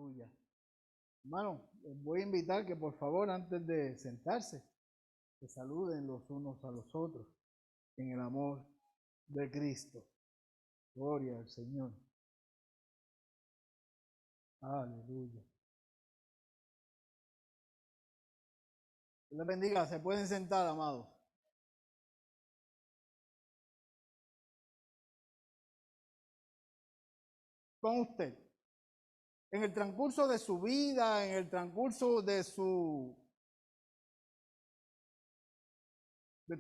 Aleluya. Hermano, les voy a invitar que por favor, antes de sentarse, se saluden los unos a los otros en el amor de Cristo. Gloria al Señor. Aleluya. Dios les bendiga. Se pueden sentar, amados. Con usted. En el transcurso de su vida, en el transcurso de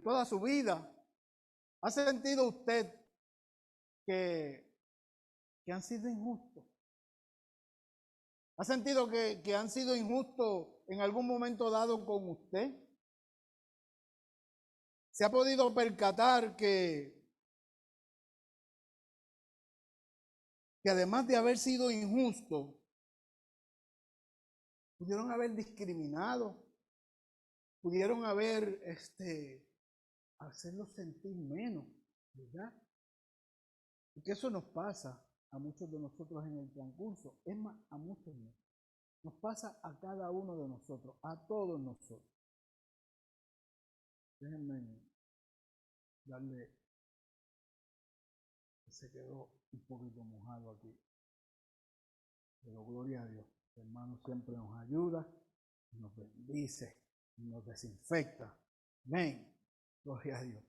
toda su vida, ¿ha sentido usted que han sido injustos? ¿Ha sentido que han sido injustos en algún momento dado con usted? ¿Se ha podido percatar que además de haber sido injusto, pudieron haber discriminado, pudieron haber hacerlos sentir menos, ¿verdad? Porque eso nos pasa a muchos de nosotros en el transcurso, es más, a muchos no. Nos pasa a cada uno de nosotros, a todos nosotros. Déjenme darle, se quedó un poquito mojado aquí. Pero gloria a Dios, el hermano siempre nos ayuda, nos bendice, nos desinfecta. Amén. Gloria a Dios.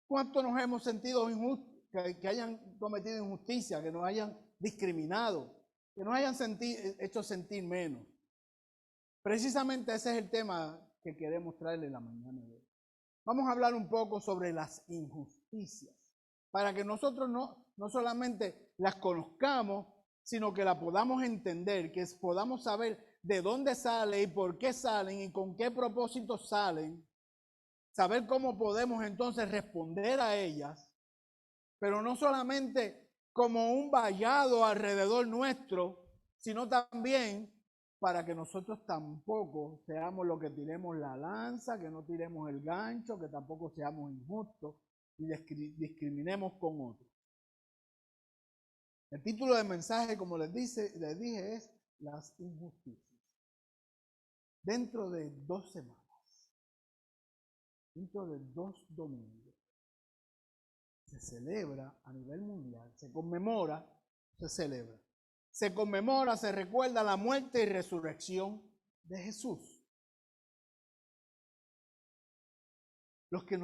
¿Cuánto nos hemos sentido injustos, que hayan cometido injusticia, que nos hayan discriminado, que nos hayan hecho sentir menos? Precisamente ese es el tema que queremos traerle la mañana de hoy. Vamos a hablar un poco sobre las injusticias, para que nosotros no solamente las conozcamos, sino que las podamos entender, que podamos saber de dónde salen y por qué salen y con qué propósito salen, saber cómo podemos entonces responder a ellas, pero no solamente como un vallado alrededor nuestro, sino también para que nosotros tampoco seamos los que tiremos la lanza, que no tiremos el gancho, que tampoco seamos injustos y discriminemos con otros. El título del mensaje, como les dije, es las injusticias. Dentro de 2 semanas, dentro de 2 domingos, se celebra a nivel mundial, se conmemora, se recuerda la muerte y resurrección de Jesús. Los que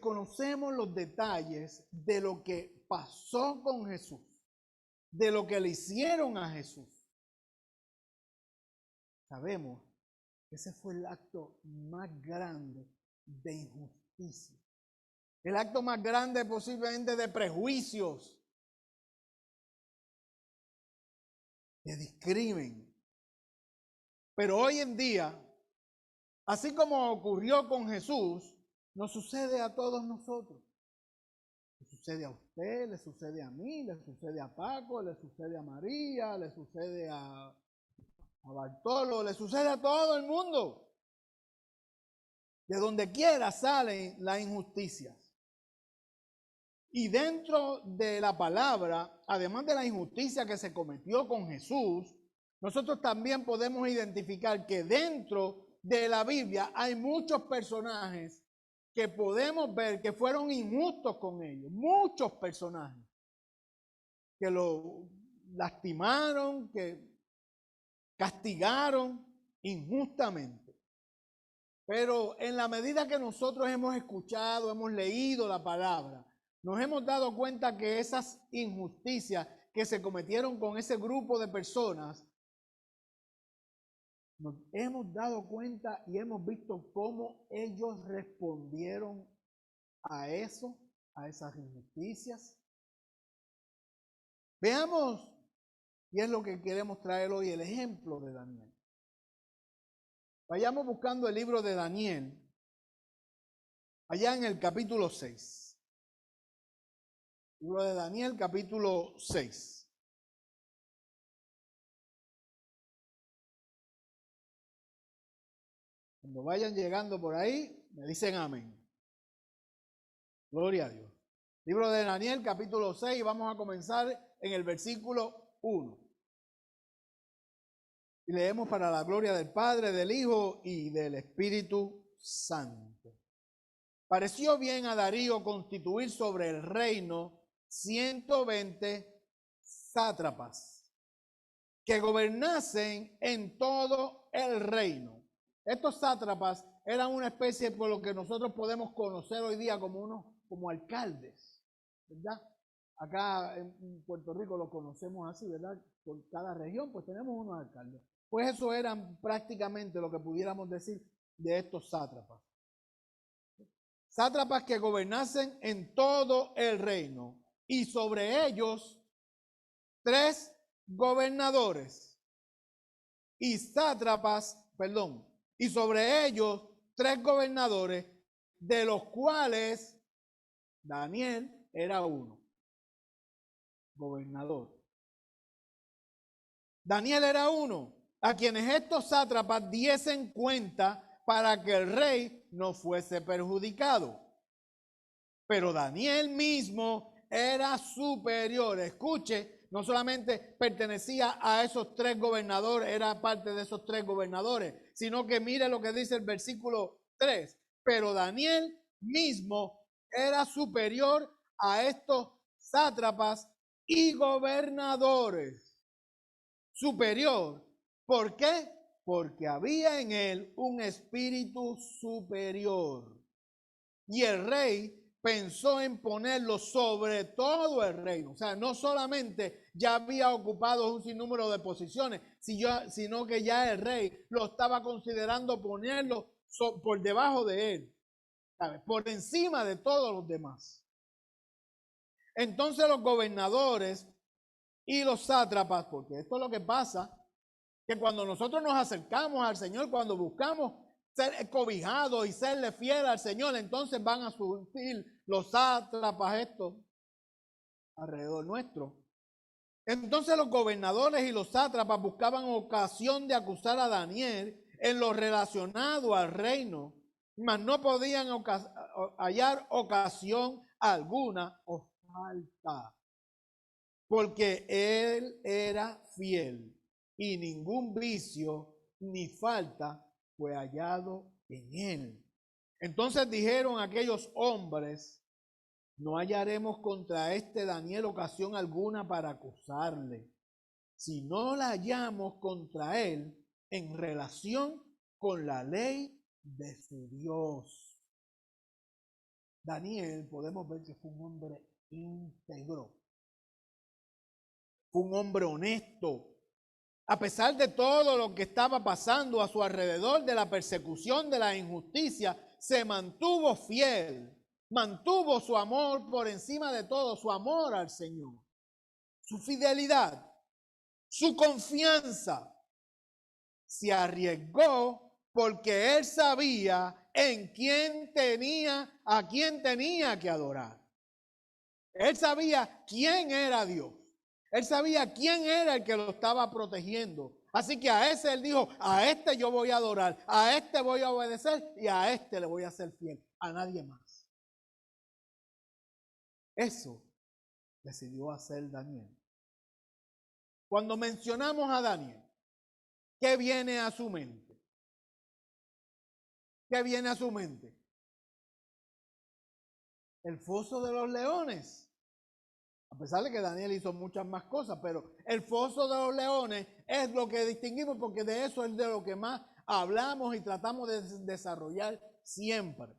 conocemos los detalles de lo que pasó con Jesús, de lo que le hicieron a Jesús, sabemos que ese fue el acto más grande de injusticia. El acto más grande posiblemente de prejuicios, de discrimen. Pero hoy en día, así como ocurrió con Jesús, nos sucede a todos nosotros. Le sucede a usted, le sucede a mí, le sucede a Paco, le sucede a María, le sucede a Bartolo, le sucede a todo el mundo. De donde quiera salen las injusticias. Y dentro de la palabra, además de la injusticia que se cometió con Jesús, nosotros también podemos identificar que dentro de la Biblia hay muchos personajes que podemos ver que fueron injustos con ellos. Muchos personajes que lo lastimaron, que castigaron injustamente. Pero en la medida que nosotros hemos escuchado, hemos leído la palabra, nos hemos dado cuenta que esas injusticias que se cometieron con ese grupo de personas, nos hemos dado cuenta y hemos visto cómo ellos respondieron a eso, a esas injusticias. Veamos, y es lo que queremos traer hoy, el ejemplo de Daniel. Vayamos buscando el libro de Daniel, allá en el capítulo 6. Libro de Daniel, capítulo 6. Cuando vayan llegando por ahí, me dicen amén. Gloria a Dios. Libro de Daniel, capítulo 6, vamos a comenzar en el versículo 1. Y leemos para la gloria del Padre, del Hijo y del Espíritu Santo. Pareció bien a Darío constituir sobre el reino 120 sátrapas que gobernasen en todo el reino. Estos sátrapas eran una especie por lo que nosotros podemos conocer hoy día como alcaldes, ¿verdad? Acá en Puerto Rico lo conocemos así, ¿verdad? Por cada región pues tenemos unos alcaldes. Pues eso eran prácticamente lo que pudiéramos decir de estos sátrapas. Sátrapas que gobernasen en todo el reino y sobre ellos 3 gobernadores y y sobre ellos 3 gobernadores, de los cuales Daniel era uno, gobernador. Daniel era uno, a quienes estos sátrapas diesen cuenta para que el rey no fuese perjudicado. Pero Daniel mismo era superior. Escuche, no solamente pertenecía a esos 3 gobernadores, era parte de esos 3 gobernadores, sino que mire lo que dice el versículo 3. Pero Daniel mismo era superior a estos sátrapas y gobernadores. Superior. ¿Por qué? Porque había en él un espíritu superior. Y el rey pensó en ponerlo sobre todo el reino. O sea, no solamente ya había ocupado un sinnúmero de posiciones, sino que ya el rey lo estaba considerando ponerlo por debajo de él, ¿sabes? Por encima de todos los demás. Entonces los gobernadores y los sátrapas, porque esto es lo que pasa, que cuando nosotros nos acercamos al Señor, cuando buscamos ser cobijados y serle fiel al Señor, entonces van a surgir los sátrapas estos alrededor nuestro. Entonces los gobernadores y los sátrapas buscaban ocasión de acusar a Daniel en lo relacionado al reino, mas no podían hallar ocasión alguna o falta, porque él era fiel y ningún vicio ni falta fue hallado en él. Entonces dijeron aquellos hombres: no hallaremos contra este Daniel ocasión alguna para acusarle, si no la hallamos contra él en relación con la ley de su Dios. Daniel, podemos ver que fue un hombre íntegro, fue un hombre honesto. A pesar de todo lo que estaba pasando a su alrededor, de la persecución, de la injusticia, se mantuvo fiel, mantuvo su amor por encima de todo, su amor al Señor, su fidelidad, su confianza. Se arriesgó porque él sabía a quién tenía que adorar. Él sabía quién era Dios. Él sabía quién era el que lo estaba protegiendo. Así que a ese él dijo: a este yo voy a adorar, a este voy a obedecer y a este le voy a ser fiel, a nadie más. Eso decidió hacer Daniel. Cuando mencionamos a Daniel, ¿qué viene a su mente? ¿Qué viene a su mente? El foso de los leones. A pesar de que Daniel hizo muchas más cosas, pero el foso de los leones es lo que distinguimos, porque de eso es de lo que más hablamos y tratamos de desarrollar siempre.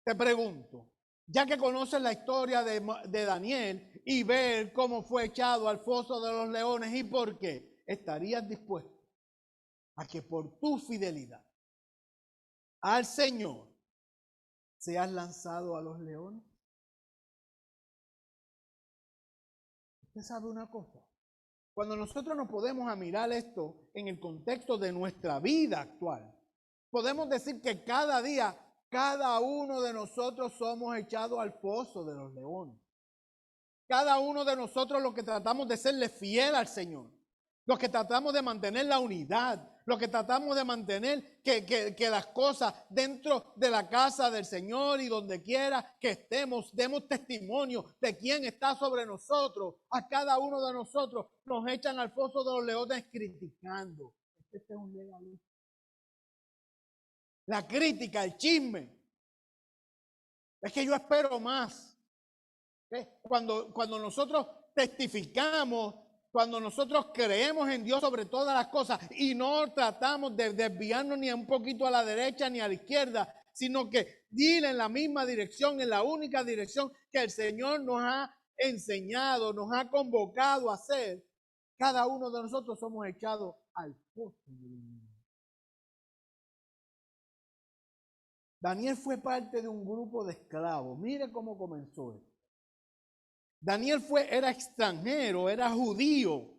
Te pregunto, ya que conoces la historia de Daniel y ver cómo fue echado al foso de los leones y por qué, ¿estarías dispuesto a que por tu fidelidad al Señor seas lanzado a los leones? Usted sabe una cosa, cuando nosotros nos podemos mirar esto en el contexto de nuestra vida actual, podemos decir que cada día, cada uno de nosotros somos echados al foso de los leones. Cada uno de nosotros los que tratamos de serle fiel al Señor, los que tratamos de mantener la unidad, lo que tratamos de mantener, que las cosas dentro de la casa del Señor y donde quiera que estemos, demos testimonio de quién está sobre nosotros. A cada uno de nosotros nos echan al foso de los leones criticando. Este es un legalista. La crítica, el chisme. Es que yo espero más. Cuando nosotros testificamos, cuando nosotros creemos en Dios sobre todas las cosas y no tratamos de desviarnos ni un poquito a la derecha ni a la izquierda, sino que ir en la misma dirección, en la única dirección que el Señor nos ha enseñado, nos ha convocado a hacer, cada uno de nosotros somos echados al pozo. Daniel fue parte de un grupo de esclavos. Mire cómo comenzó esto. Daniel era extranjero, era judío.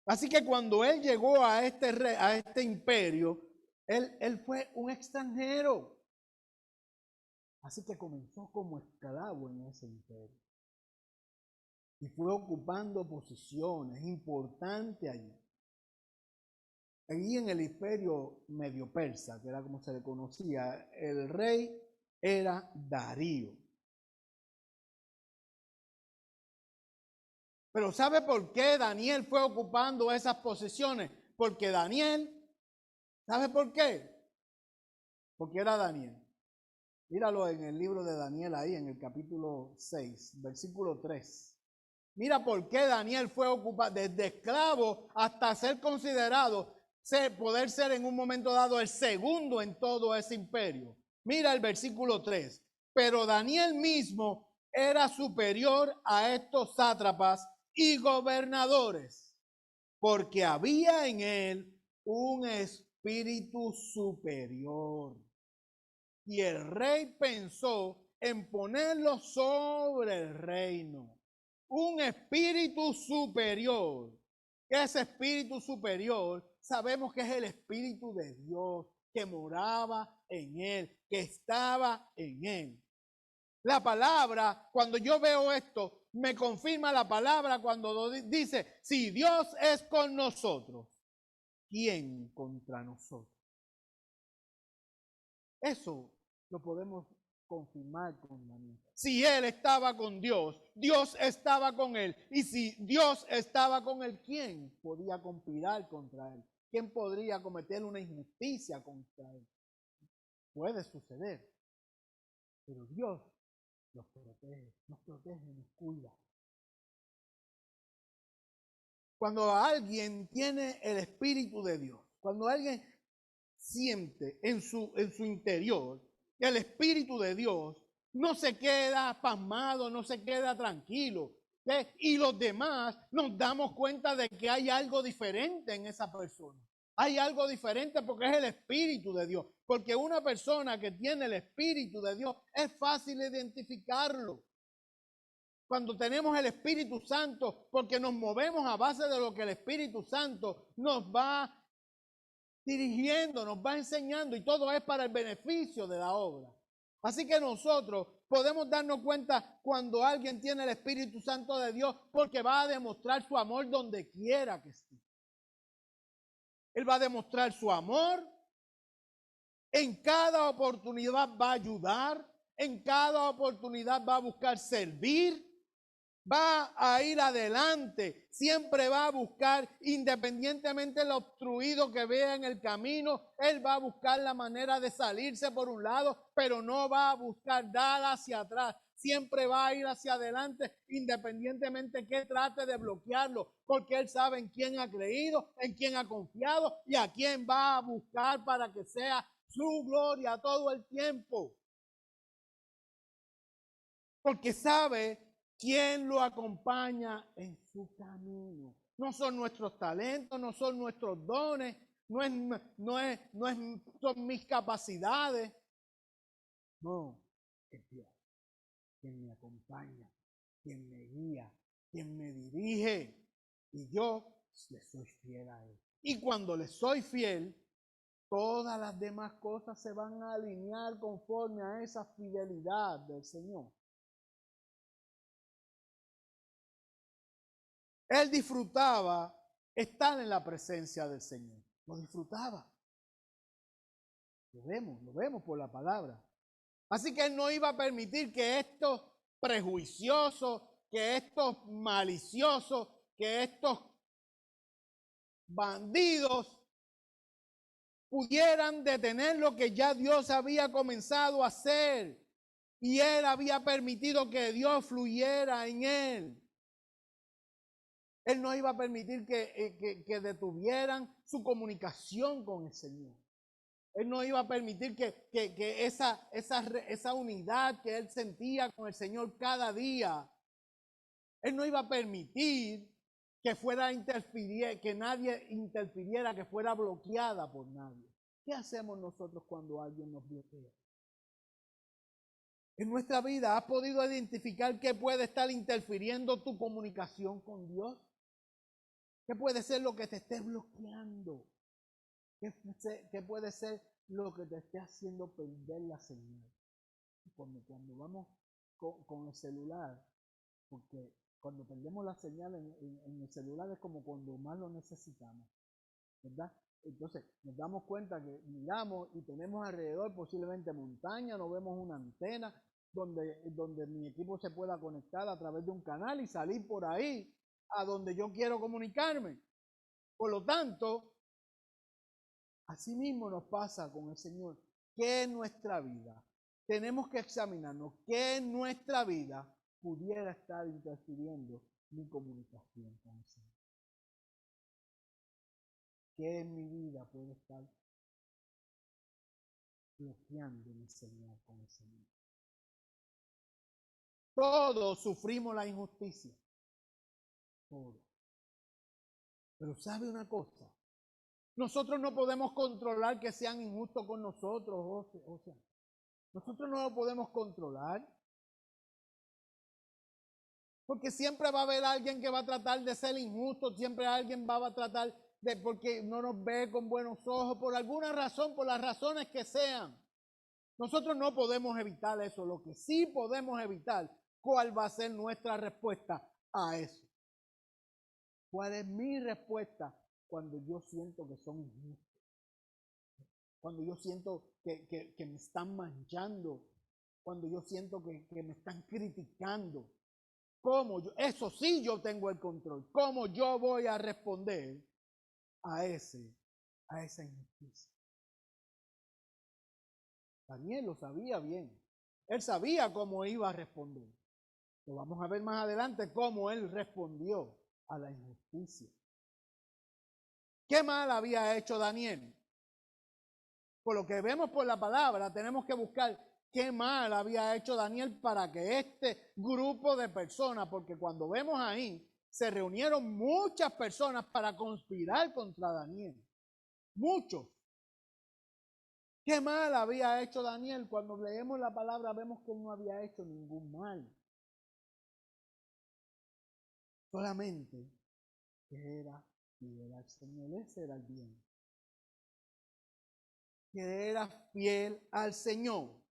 Así que cuando él llegó a este imperio, él fue un extranjero. Así que comenzó como esclavo en ese imperio. Y fue ocupando posiciones importantes allí. Allí en el imperio medio persa, que era como se le conocía, el rey era Darío. Pero ¿sabe por qué Daniel fue ocupando esas posiciones? Porque Daniel, ¿sabe por qué? Porque era Daniel. Míralo en el libro de Daniel ahí, en el capítulo 6, versículo 3. Mira por qué Daniel fue ocupado desde esclavo hasta ser considerado, poder ser en un momento dado el segundo en todo ese imperio. Mira el versículo 3. Pero Daniel mismo era superior a estos sátrapas y gobernadores, porque había en él un espíritu superior. Y el rey pensó en ponerlo sobre el reino. Un espíritu superior. Ese espíritu superior sabemos que es el Espíritu de Dios que moraba en él, que estaba en él. La palabra, cuando yo veo esto, me confirma la palabra cuando dice, si Dios es con nosotros, ¿quién contra nosotros? Eso lo podemos confirmar con Daniel. Si él estaba con Dios, Dios estaba con él. Y si Dios estaba con él, ¿quién podía conspirar contra él? ¿Quién podría cometer una injusticia contra él? Puede suceder. Pero Dios nos protege, nos cuida. Cuando alguien tiene el Espíritu de Dios, cuando alguien siente en su interior el Espíritu de Dios, no se queda pasmado, no se queda tranquilo. Y los demás nos damos cuenta de que hay algo diferente en esa persona. Hay algo diferente porque es el Espíritu de Dios. Porque una persona que tiene el Espíritu de Dios es fácil identificarlo. Cuando tenemos el Espíritu Santo, porque nos movemos a base de lo que el Espíritu Santo nos va dirigiendo, nos va enseñando, y todo es para el beneficio de la obra. Así que nosotros podemos darnos cuenta cuando alguien tiene el Espíritu Santo de Dios, porque va a demostrar su amor donde quiera que esté. Él va a demostrar su amor, en cada oportunidad va a ayudar, en cada oportunidad va a buscar servir, va a ir adelante, siempre va a buscar, independientemente de lo obstruido que vea en el camino, él va a buscar la manera de salirse por un lado, pero no va a buscar dar hacia atrás. Siempre va a ir hacia adelante, independientemente que trate de bloquearlo, porque él sabe en quién ha creído, en quién ha confiado y a quién va a buscar para que sea su gloria todo el tiempo. Porque sabe quién lo acompaña en su camino. No son nuestros talentos, no son nuestros dones, son mis capacidades. No, es Dios quien me acompaña, quien me guía, quien me dirige. Y yo le soy fiel a Él. Y cuando le soy fiel, todas las demás cosas se van a alinear conforme a esa fidelidad del Señor. Él disfrutaba estar en la presencia del Señor. Lo disfrutaba. Lo vemos por la palabra. Así que él no iba a permitir que estos prejuiciosos, que estos maliciosos, que estos bandidos pudieran detener lo que ya Dios había comenzado a hacer. Y él había permitido que Dios fluyera en él. Él no iba a permitir que detuvieran su comunicación con el Señor. Él no iba a permitir que esa unidad que él sentía con el Señor cada día, él no iba a permitir que nadie interfiriera, que fuera bloqueada por nadie. ¿Qué hacemos nosotros cuando alguien nos bloquea? En nuestra vida, ¿has podido identificar qué puede estar interfiriendo tu comunicación con Dios? ¿Qué puede ser lo que te esté bloqueando? ¿Qué puede ser lo que te esté haciendo perder la señal? Cuando vamos con el celular, porque cuando perdemos la señal en el celular es como cuando más lo necesitamos, ¿verdad? Entonces nos damos cuenta que miramos y tenemos alrededor posiblemente montaña, no vemos una antena donde mi equipo se pueda conectar a través de un canal y salir por ahí a donde yo quiero comunicarme. Por lo tanto, así mismo nos pasa con el Señor, que en nuestra vida tenemos que examinarnos, que en nuestra vida pudiera estar interfiriendo mi comunicación con el Señor. Que en mi vida puede estar bloqueando mi señal con el Señor. Todos sufrimos la injusticia. Todos. Pero ¿sabe una cosa? Nosotros no podemos controlar que sean injustos con nosotros, o sea, nosotros no lo podemos controlar. Porque siempre va a haber alguien que va a tratar de ser injusto, siempre alguien va a tratar de, porque no nos ve con buenos ojos, por alguna razón, por las razones que sean. Nosotros no podemos evitar eso. Lo que sí podemos evitar, ¿cuál va a ser nuestra respuesta a eso? ¿Cuál es mi respuesta cuando yo siento que son injustos? Cuando yo siento que me están manchando, cuando yo siento que me están criticando. ¿Cómo yo? Eso sí yo tengo el control. ¿Cómo yo voy a responder a esa injusticia? Daniel lo sabía bien. Él sabía cómo iba a responder. Lo vamos a ver más adelante cómo él respondió a la injusticia. ¿Qué mal había hecho Daniel? Por lo que vemos por la palabra, tenemos que buscar qué mal había hecho Daniel para que este grupo de personas, porque cuando vemos ahí, se reunieron muchas personas para conspirar contra Daniel. Muchos. ¿Qué mal había hecho Daniel? Cuando leemos la palabra vemos que él no había hecho ningún mal. Solamente que era fiel al Señor. Ese era el bien. Que era fiel al Señor.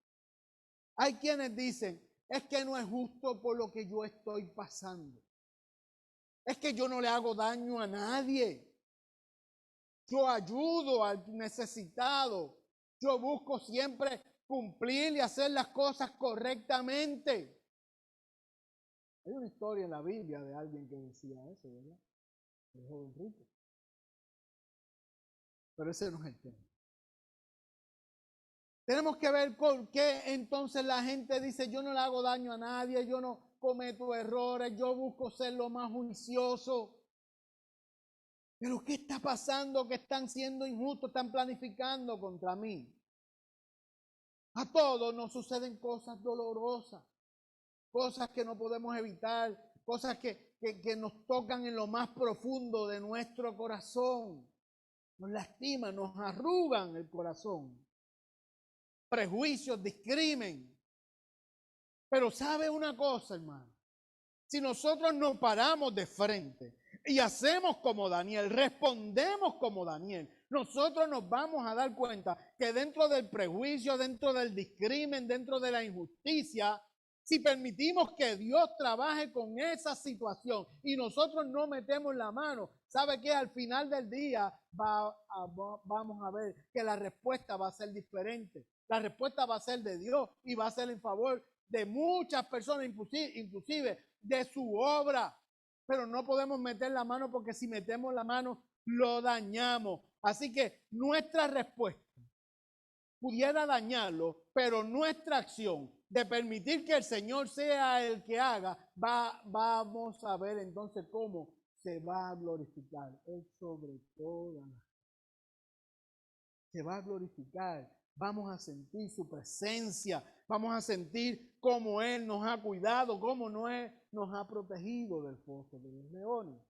Hay quienes dicen, es que no es justo por lo que yo estoy pasando. Es que yo no le hago daño a nadie. Yo ayudo al necesitado. Yo busco siempre cumplir y hacer las cosas correctamente. Hay una historia en la Biblia de alguien que decía eso, ¿verdad? El joven rico. Pero ese no es el tema. Tenemos que ver por qué entonces la gente dice, yo no le hago daño a nadie, yo no cometo errores, yo busco ser lo más juicioso. Pero ¿qué está pasando? Que están siendo injustos, están planificando contra mí. A todos nos suceden cosas dolorosas, cosas que no podemos evitar, cosas que nos tocan en lo más profundo de nuestro corazón. Nos lastiman, nos arrugan el corazón. Prejuicios, discrimen. Pero ¿sabe una cosa, hermano? Si nosotros nos paramos de frente y hacemos como Daniel, respondemos como Daniel, nosotros nos vamos a dar cuenta que dentro del prejuicio, dentro del discrimen, dentro de la injusticia, si permitimos que Dios trabaje con esa situación y nosotros no metemos la mano, ¿sabe qué? Al final del día vamos a ver que la respuesta va a ser diferente. La respuesta va a ser de Dios y va a ser en favor de muchas personas, inclusive de su obra. Pero no podemos meter la mano, porque si metemos la mano lo dañamos. Así que nuestra respuesta pudiera dañarlo, pero nuestra acción de permitir que el Señor sea el que haga, vamos a ver entonces cómo se va a glorificar Él sobre todas las cosas. Se va a glorificar. Vamos a sentir su presencia. Vamos a sentir cómo Él nos ha cuidado, cómo nos ha protegido del foso de los leones,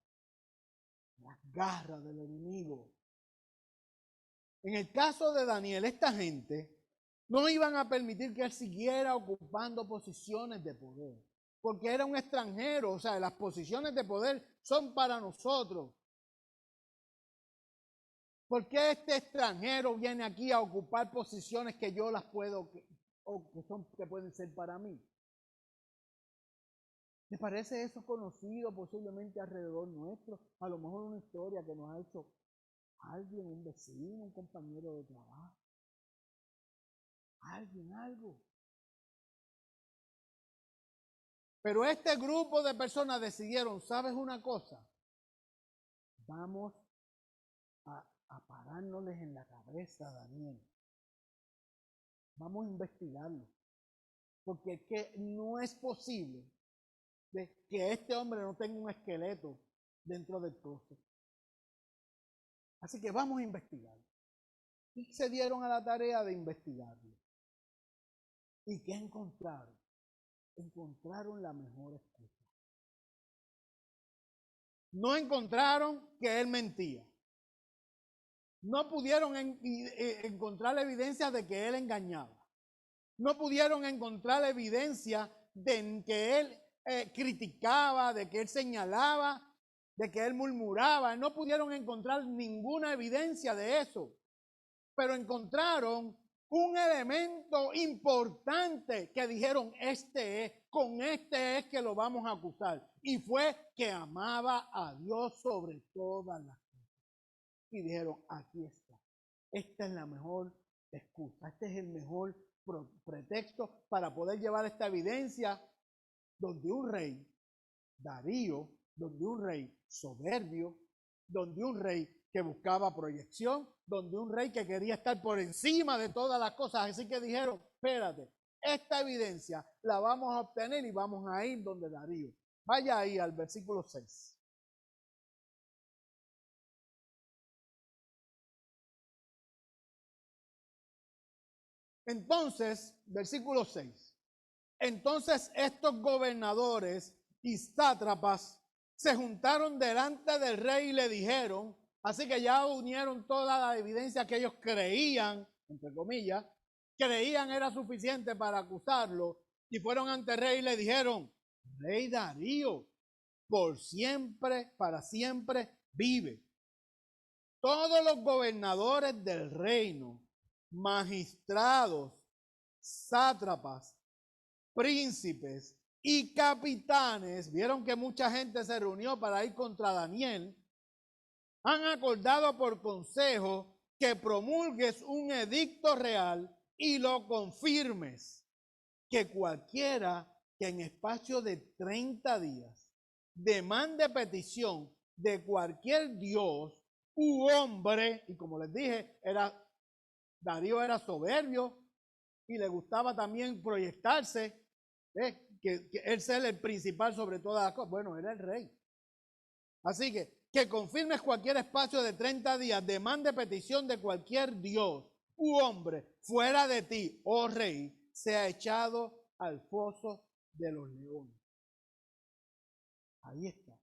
las garras del enemigo. En el caso de Daniel, esta gente no iban a permitir que él siguiera ocupando posiciones de poder, porque era un extranjero. O sea, las posiciones de poder son para nosotros. ¿Por qué este extranjero viene aquí a ocupar posiciones que yo las puedo, o que pueden ser para mí? ¿Me parece eso conocido posiblemente alrededor nuestro? A lo mejor una historia que nos ha hecho alguien, un vecino, un compañero de trabajo. Alguien, algo. Pero este grupo de personas decidieron, ¿sabes una cosa? Vamos a parárnosles en la cabeza a Daniel. Vamos a investigarlo. Porque es que no es posible que este hombre no tenga un esqueleto dentro del closet. Así que vamos a investigarlo. Y se dieron a la tarea de investigarlo. ¿Y qué encontraron? Encontraron la mejor excusa. No encontraron que él mentía. No pudieron encontrar la evidencia de que él engañaba. No pudieron encontrar la evidencia de que él criticaba, de que él señalaba, de que él murmuraba. No pudieron encontrar ninguna evidencia de eso. Pero encontraron un elemento importante que dijeron, con este es que lo vamos a acusar. Y fue que amaba a Dios sobre todas las cosas. Y dijeron, aquí está. Esta es la mejor excusa. Este es el mejor pretexto para poder llevar esta evidencia donde un rey, Darío, donde un rey soberbio, donde un rey que buscaba proyección, donde un rey que quería estar por encima de todas las cosas. Así que dijeron, espérate, esta evidencia la vamos a obtener y vamos a ir donde Darío. Vaya ahí al versículo 6. Entonces, versículo 6. Entonces estos gobernadores y sátrapas se juntaron delante del rey y le dijeron, así que ya unieron toda la evidencia que ellos creían, entre comillas, creían era suficiente para acusarlo, y fueron ante el rey y le dijeron, Rey Darío, por siempre, para siempre vive. Todos los gobernadores del reino, magistrados, sátrapas, príncipes y capitanes, vieron que mucha gente se reunió para ir contra Daniel, han acordado por consejo que promulgues un edicto real y lo confirmes, que cualquiera que en espacio de 30 días demande petición de cualquier dios u hombre, y como les dije, Darío era soberbio y le gustaba también proyectarse, que él ser el principal sobre todas las cosas. Bueno, era el rey. Así que confirmes cualquier espacio de 30 días, demande petición de cualquier dios u hombre fuera de ti, oh rey, sea echado al foso de los leones. Ahí está.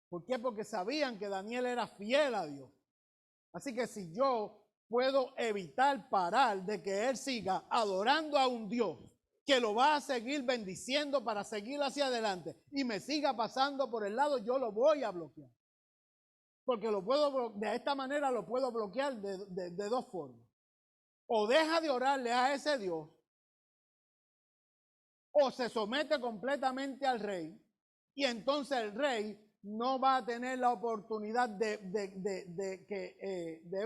¿Por qué? Porque sabían que Daniel era fiel a Dios. Así que si yo puedo evitar parar de que él siga adorando a un Dios que lo va a seguir bendiciendo para seguir hacia adelante y me siga pasando por el lado, yo lo voy a bloquear. Porque de esta manera lo puedo bloquear de dos formas. O deja de orarle a ese Dios, o se somete completamente al rey, y entonces el rey no va a tener la oportunidad de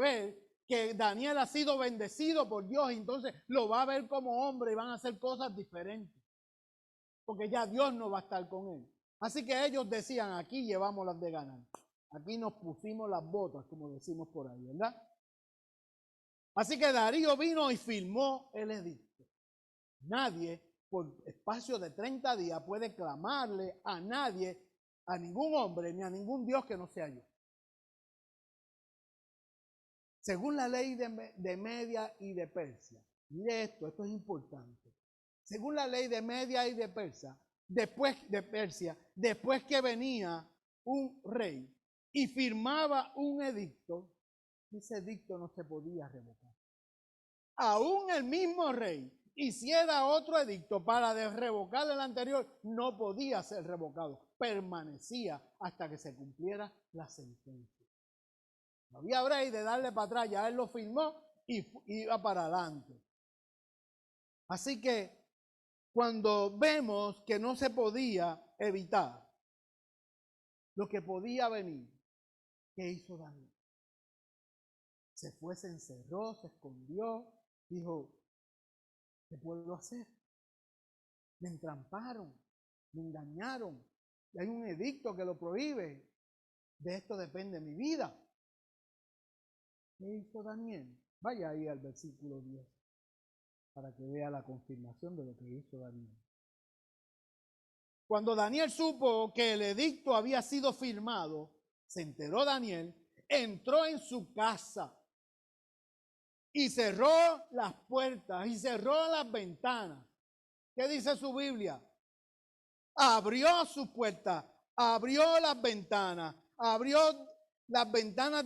ver que Daniel ha sido bendecido por Dios, y entonces lo va a ver como hombre y van a hacer cosas diferentes, porque ya Dios no va a estar con él. Así que ellos decían, aquí llevamos las de ganar, aquí nos pusimos las botas, como decimos por ahí, ¿verdad? Así que Darío vino y firmó el edicto. Nadie, por espacio de 30 días, puede clamarle a nadie, a ningún hombre, ni a ningún Dios que no sea yo. Según la ley de Media y de Persia, mire esto es importante. Según la ley de Media y de Persia, después que venía un rey y firmaba un edicto, ese edicto no se podía revocar. Aún el mismo rey hiciera otro edicto para revocar el anterior, no podía ser revocado, permanecía hasta que se cumpliera la sentencia. No había break de darle para atrás, ya él lo firmó y iba para adelante. Así que cuando vemos que no se podía evitar lo que podía venir, ¿qué hizo Daniel? Se fue, se encerró, se escondió, dijo, ¿qué puedo hacer? Me entramparon, me engañaron, y hay un edicto que lo prohíbe. De esto depende mi vida. ¿Qué hizo Daniel? Vaya ahí al versículo 10 para que vea la confirmación de lo que hizo Daniel. Cuando Daniel supo que el edicto había sido firmado, se enteró Daniel, entró en su casa y cerró las puertas y cerró las ventanas. ¿Qué dice su Biblia? Abrió sus puertas, abrió las ventanas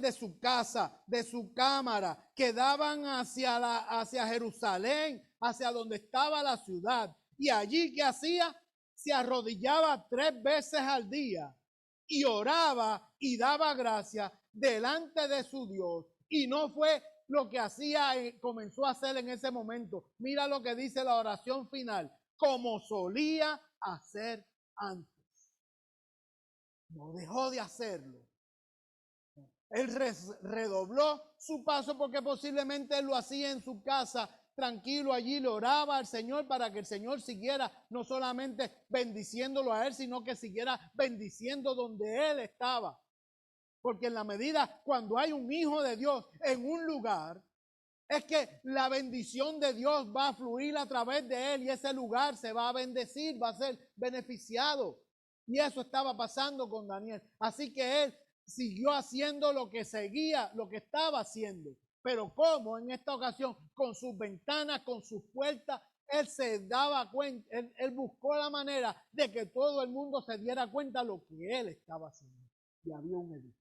de su casa, de su cámara, que daban hacia Jerusalén, hacia donde estaba la ciudad. Y allí, ¿qué hacía? Se arrodillaba 3 veces al día y oraba y daba gracias delante de su Dios. Y no fue lo que comenzó a hacer en ese momento. Mira lo que dice la oración final, como solía hacer antes. No dejó de hacerlo. Él redobló su paso porque posiblemente él lo hacía en su casa, tranquilo allí, le oraba al Señor para que el Señor siguiera no solamente bendiciéndolo a él, sino que siguiera bendiciendo donde él estaba. Porque en la medida cuando hay un hijo de Dios en un lugar, es que la bendición de Dios va a fluir a través de él y ese lugar se va a bendecir, va a ser beneficiado. Y eso estaba pasando con Daniel. Así que él siguió haciendo lo que estaba haciendo. Pero como en esta ocasión, con sus ventanas, con sus puertas, él se daba cuenta, él buscó la manera de que todo el mundo se diera cuenta de lo que él estaba haciendo. Y había un edicto.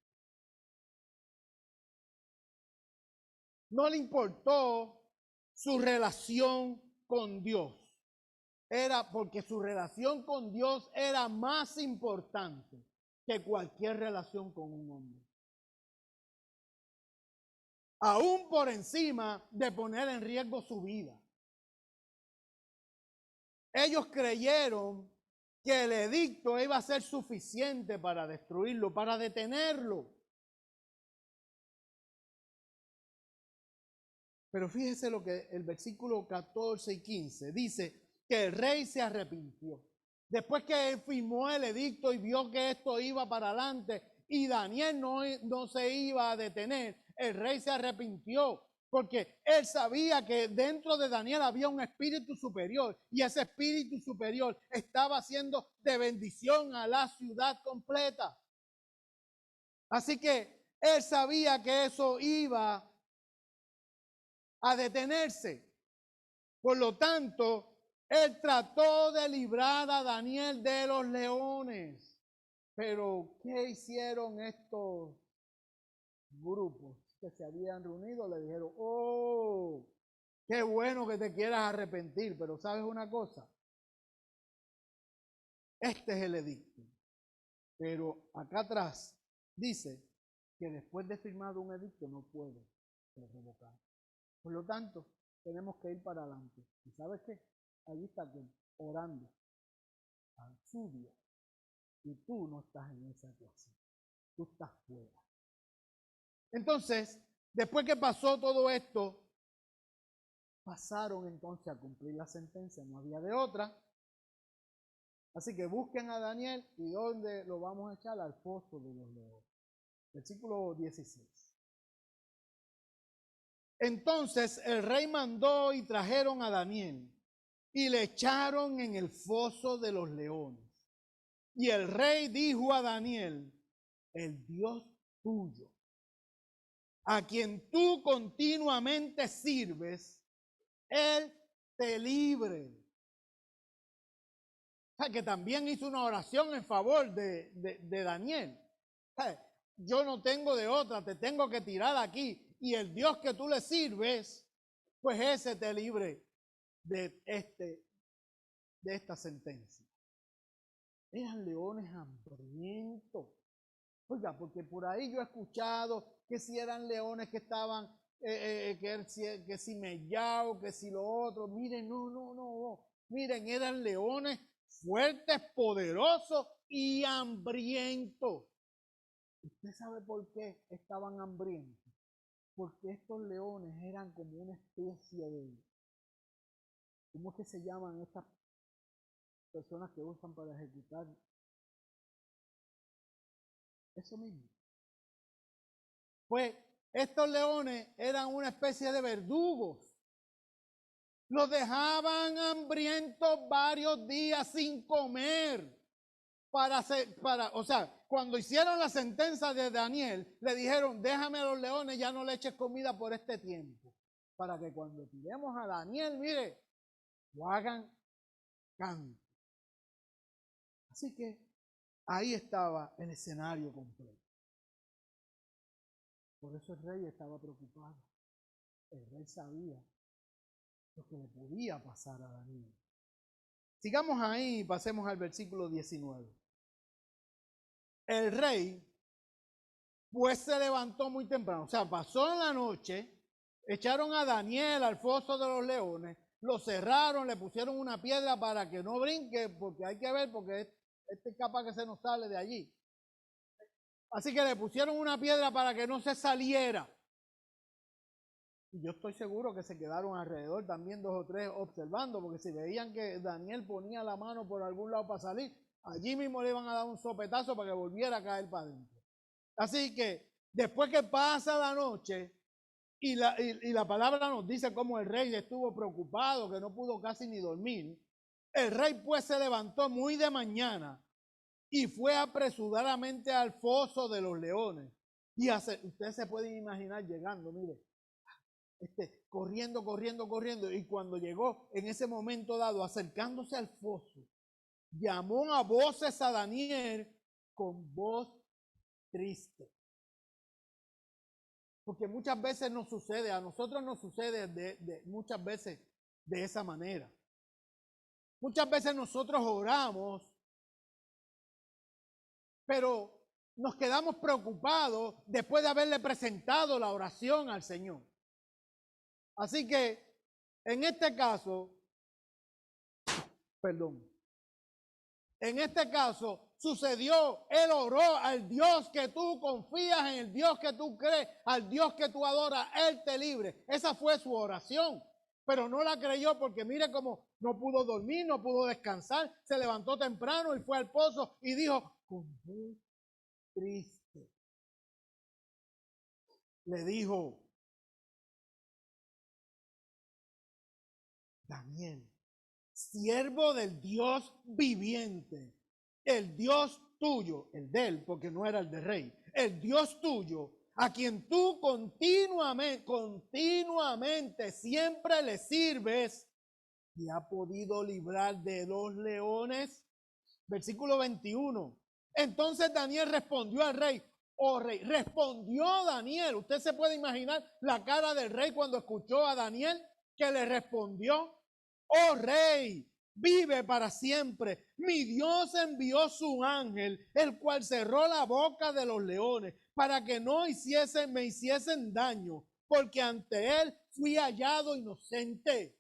No le importó su relación con Dios. Era porque su relación con Dios era más importante que cualquier relación con un hombre. Aún por encima de poner en riesgo su vida. Ellos creyeron que el edicto iba a ser suficiente para destruirlo, para detenerlo. Pero fíjese lo que el versículo 14 y 15 dice, que el rey se arrepintió. Después que él firmó el edicto y vio que esto iba para adelante y Daniel no se iba a detener, el rey se arrepintió porque él sabía que dentro de Daniel había un espíritu superior y ese espíritu superior estaba haciendo de bendición a la ciudad completa. Así que él sabía que eso iba a detenerse. Por lo tanto, él trató de librar a Daniel de los leones. Pero, ¿qué hicieron estos grupos que se habían reunido? Le dijeron, oh, qué bueno que te quieras arrepentir, pero ¿sabes una cosa? Este es el edicto. Pero acá atrás dice que después de firmado un edicto no puede ser revocado. Por lo tanto, tenemos que ir para adelante. ¿Y sabes qué? Allí está aquel. orando a su Dios. Y tú no estás en esa ecuación. Tú estás fuera. Entonces, después que pasó todo esto, pasaron entonces a cumplir la sentencia. No había de otra. Así que busquen a Daniel y ¿dónde lo vamos a echar? Al foso de los leones. Versículo 16. Entonces el rey mandó y trajeron a Daniel y le echaron en el foso de los leones. Y el rey dijo a Daniel: el Dios tuyo, a quien tú continuamente sirves, Él te libre. O sea, que también hizo una oración en favor de Daniel. O sea, yo no tengo de otra, te tengo que tirar aquí. Y el Dios que tú le sirves, pues ese te libre de esta sentencia. Eran leones hambrientos. Oiga, porque por ahí yo he escuchado que si eran leones que estaban, que si mellao, que si lo otro. Miren, no. Miren, eran leones fuertes, poderosos y hambrientos. ¿Usted sabe por qué estaban hambrientos? Porque estos leones eran como una especie de, ¿cómo es que se llaman estas personas que usan para ejecutar? Eso mismo. Pues estos leones eran una especie de verdugos. Los dejaban hambrientos varios días sin comer. O sea, cuando hicieron la sentencia de Daniel, le dijeron: déjame a los leones, ya no le eches comida por este tiempo. Para que cuando tiremos a Daniel, mire, lo hagan canto. Así que ahí estaba el escenario completo. Por eso el rey estaba preocupado. El rey sabía lo que le podía pasar a Daniel. Sigamos ahí y pasemos al versículo 19. El rey, pues, se levantó muy temprano. O sea, pasó en la noche, echaron a Daniel al foso de los leones, lo cerraron, le pusieron una piedra para que no brinque, porque hay que ver, porque este es capaz que se nos sale de allí. Así que le pusieron una piedra para que no se saliera. Y yo estoy seguro que se quedaron alrededor también 2 o 3 observando, porque si veían que Daniel ponía la mano por algún lado para salir, allí mismo le iban a dar un sopetazo para que volviera a caer para adentro. Así que después que pasa la noche y la palabra nos dice cómo el rey estuvo preocupado, que no pudo casi ni dormir, el rey pues se levantó muy de mañana y fue apresuradamente al foso de los leones. Y ustedes se pueden imaginar llegando, mire, corriendo. Y cuando llegó en ese momento dado, acercándose al foso, llamó a voces a Daniel con voz triste. Porque muchas veces nos sucede, a nosotros nos sucede muchas veces de esa manera. Muchas veces nosotros oramos, pero nos quedamos preocupados después de haberle presentado la oración al Señor. Así que en este caso, sucedió, él oró al Dios que tú confías, en el Dios que tú crees, al Dios que tú adoras, Él te libre. Esa fue su oración, pero no la creyó porque mire cómo no pudo dormir, no pudo descansar, se levantó temprano y fue al pozo y dijo con voz triste, le dijo: Daniel, siervo del Dios viviente, el Dios tuyo, el de él, porque no era el del rey, el Dios tuyo, a quien tú continuamente siempre le sirves, y ha podido librar de los leones. Versículo 21. Entonces Daniel respondió al rey: oh rey, respondió Daniel. Usted se puede imaginar la cara del rey cuando escuchó a Daniel, que le respondió: oh rey, vive para siempre. Mi Dios envió su ángel, el cual cerró la boca de los leones para que no me hiciesen daño, porque ante él fui hallado inocente.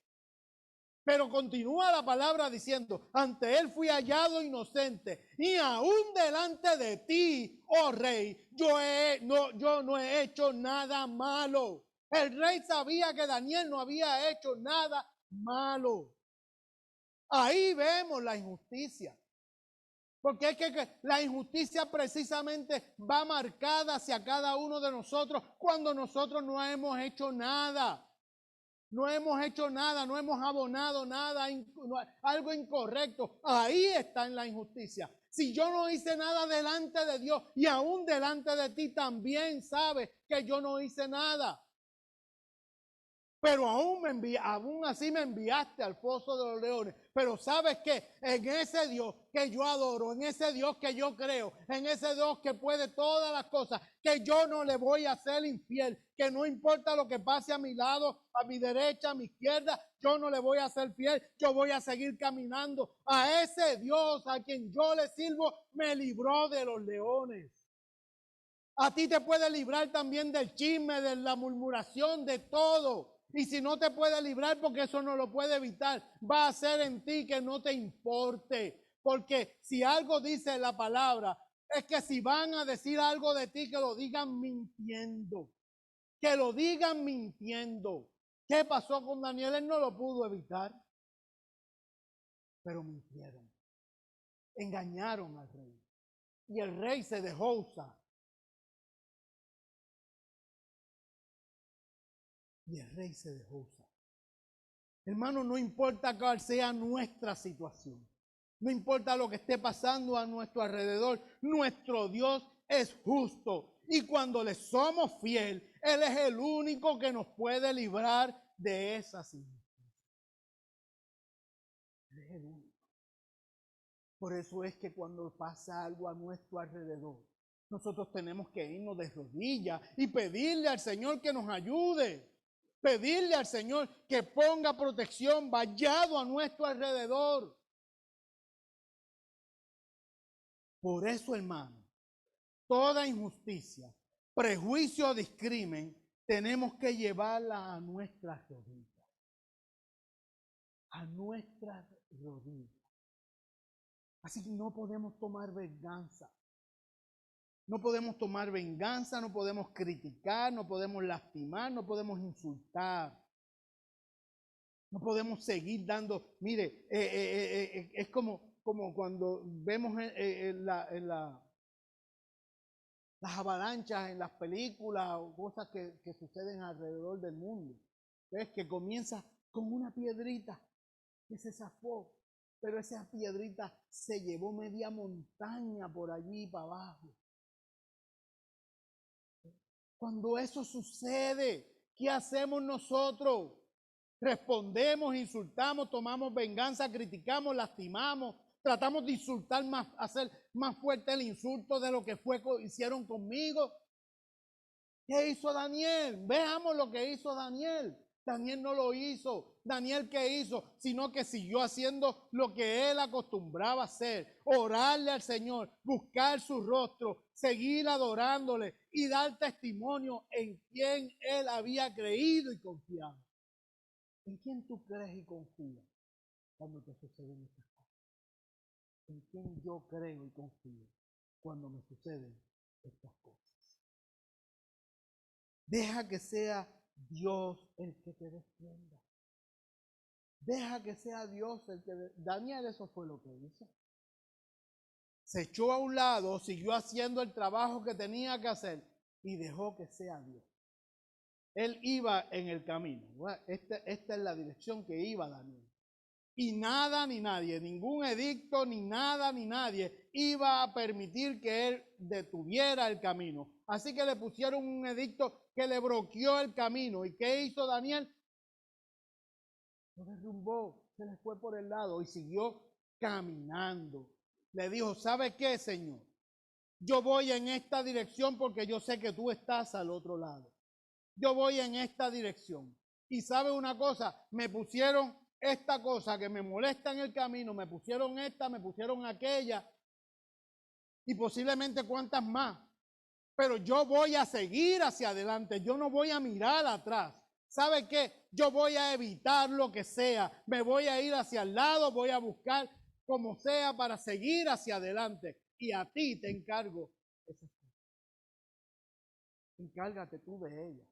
Pero continúa la palabra diciendo, ante él fui hallado inocente y aún delante de ti, oh rey, yo no he hecho nada malo. El rey sabía que Daniel no había hecho nada malo. Ahí vemos la injusticia. Porque es que la injusticia precisamente va marcada hacia cada uno de nosotros cuando nosotros no hemos hecho nada. No hemos hecho nada, no hemos abonado nada, algo incorrecto. Ahí está en la injusticia. Si yo no hice nada delante de Dios y aún delante de ti también sabes que yo no hice nada. Pero aún así me enviaste al foso de los leones. Pero ¿sabes qué? En ese Dios que yo adoro, en ese Dios que yo creo, en ese Dios que puede todas las cosas, que yo no le voy a ser infiel, que no importa lo que pase a mi lado, a mi derecha, a mi izquierda, yo no le voy a ser fiel, yo voy a seguir caminando. A ese Dios a quien yo le sirvo, me libró de los leones. A ti te puede librar también del chisme, de la murmuración, de todo. Y si no te puede librar, porque eso no lo puede evitar, va a ser en ti que no te importe. Porque si algo dice la palabra, es que si van a decir algo de ti, que lo digan mintiendo. Que lo digan mintiendo. ¿Qué pasó con Daniel? Él no lo pudo evitar. Pero mintieron. Engañaron al rey. Y el rey se dejó usar. Y el rey se dejó usar. Hermano, no importa cuál sea nuestra situación. No importa lo que esté pasando a nuestro alrededor. Nuestro Dios es justo. Y cuando le somos fiel, Él es el único que nos puede librar de esa situación. Él es el único. Por eso es que cuando pasa algo a nuestro alrededor, nosotros tenemos que irnos de rodillas y pedirle al Señor que nos ayude. Pedirle al Señor que ponga protección vallado a nuestro alrededor. Por eso, hermano, toda injusticia, prejuicio o discrimen, tenemos que llevarla a nuestras rodillas. A nuestras rodillas. Así que no podemos tomar venganza. No podemos tomar venganza, no podemos criticar, no podemos lastimar, no podemos insultar. No podemos seguir dando, mire, es como cuando vemos las avalanchas en las películas o cosas que suceden alrededor del mundo. ¿Ves? Que comienza con una piedrita que se zafó, pero esa piedrita se llevó media montaña por allí para abajo. Cuando eso sucede, ¿qué hacemos nosotros? Respondemos, insultamos, tomamos venganza, criticamos, lastimamos, tratamos de insultar más, hacer más fuerte el insulto de lo que hicieron conmigo. ¿Qué hizo Daniel? Veamos lo que hizo Daniel. Daniel no lo hizo. Daniel, ¿qué hizo? Sino que siguió haciendo lo que él acostumbraba a hacer. Orarle al Señor, buscar su rostro, seguir adorándole y dar testimonio en quien él había creído y confiado. ¿En quién tú crees y confías cuando te suceden estas cosas? ¿En quién yo creo y confío cuando me suceden estas cosas? Deja que sea Dios el que te defienda. Deja que sea Dios el que... Daniel eso fue lo que hizo. Se echó a un lado, siguió haciendo el trabajo que tenía que hacer y dejó que sea Dios. Él iba en el camino. Esta es la dirección que iba Daniel. Y nada ni nadie, ningún edicto, ni nada ni nadie iba a permitir que él detuviera el camino. Así que le pusieron un edicto que le bloqueó el camino. ¿Y qué hizo Daniel? Lo derrumbó, se le fue por el lado y siguió caminando. Le dijo, ¿sabe qué, Señor? Yo voy en esta dirección porque yo sé que tú estás al otro lado. Yo voy en esta dirección. Y ¿sabe una cosa? Me pusieron esta cosa que me molesta en el camino, me pusieron esta, me pusieron aquella y posiblemente cuantas más. Pero yo voy a seguir hacia adelante, yo no voy a mirar atrás. ¿sabe qué? Yo voy a evitar lo que sea, me voy a ir hacia el lado, voy a buscar como sea para seguir hacia adelante. Y a ti te encargo esas cosas. Encárgate tú de ellas.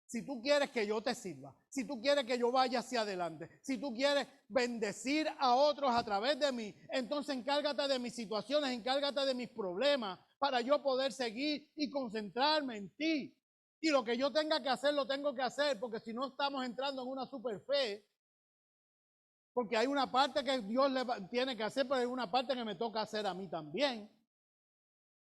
Si tú quieres que yo te sirva, si tú quieres que yo vaya hacia adelante, si tú quieres bendecir a otros a través de mí, entonces encárgate de mis situaciones, encárgate de mis problemas para yo poder seguir y concentrarme en ti. Y lo que yo tenga que hacer, lo tengo que hacer, porque si no estamos entrando en una super fe, porque hay una parte que Dios le tiene que hacer, pero hay una parte que me toca hacer a mí también.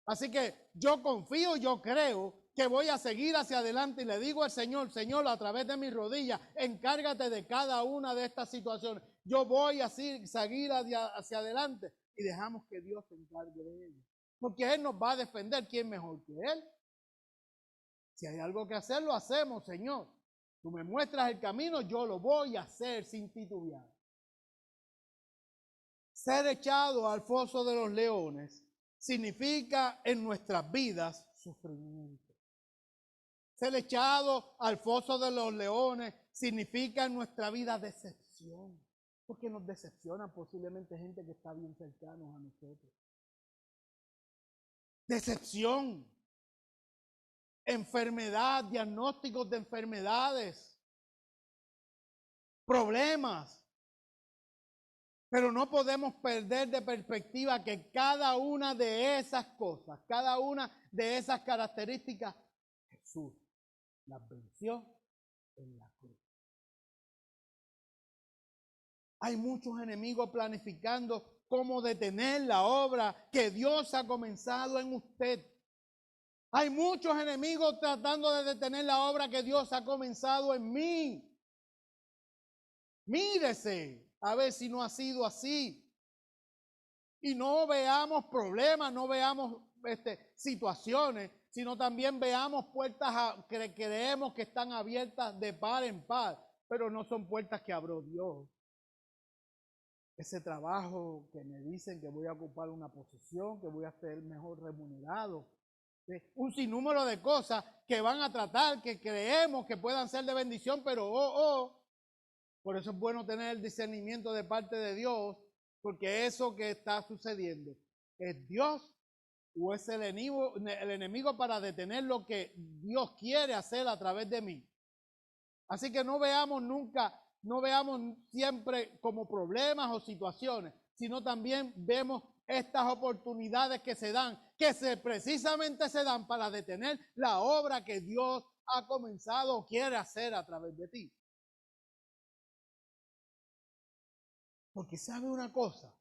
Así que yo confío, yo creo que voy a seguir hacia adelante y le digo al Señor, Señor, a través de mis rodillas, encárgate de cada una de estas situaciones. Yo voy a seguir hacia adelante y dejamos que Dios se encargue de ello. Porque Él nos va a defender. ¿Quién mejor que Él? Si hay algo que hacer, lo hacemos, Señor. Tú me muestras el camino, yo lo voy a hacer sin titubear. Ser echado al foso de los leones significa en nuestras vidas sufrimiento. Ser echado al foso de los leones significa en nuestra vida decepción. Porque nos decepciona posiblemente gente que está bien cercanos a nosotros. Decepción. Enfermedad, diagnósticos de enfermedades. Problemas. Pero no podemos perder de perspectiva que cada una de esas cosas, cada una de esas características, Jesús las venció en la cruz. Hay muchos enemigos planificando cómo detener la obra que Dios ha comenzado en usted. Hay muchos enemigos tratando de detener la obra que Dios ha comenzado en mí. Mírese a ver si no ha sido así. Y no veamos problemas, no veamos situaciones, sino también veamos puertas que creemos que están abiertas de par en par, pero no son puertas que abrió Dios. Ese trabajo que me dicen que voy a ocupar una posición, que voy a ser mejor remunerado. Un sinnúmero de cosas que van a tratar, que creemos que puedan ser de bendición, pero por eso es bueno tener el discernimiento de parte de Dios, porque eso que está sucediendo, ¿es Dios o es el enemigo para detener lo que Dios quiere hacer a través de mí? Así que no veamos nunca, no veamos siempre como problemas o situaciones, sino también vemos estas oportunidades que se dan, precisamente se dan para detener la obra que Dios ha comenzado o quiere hacer a través de ti. Porque sabe una cosa,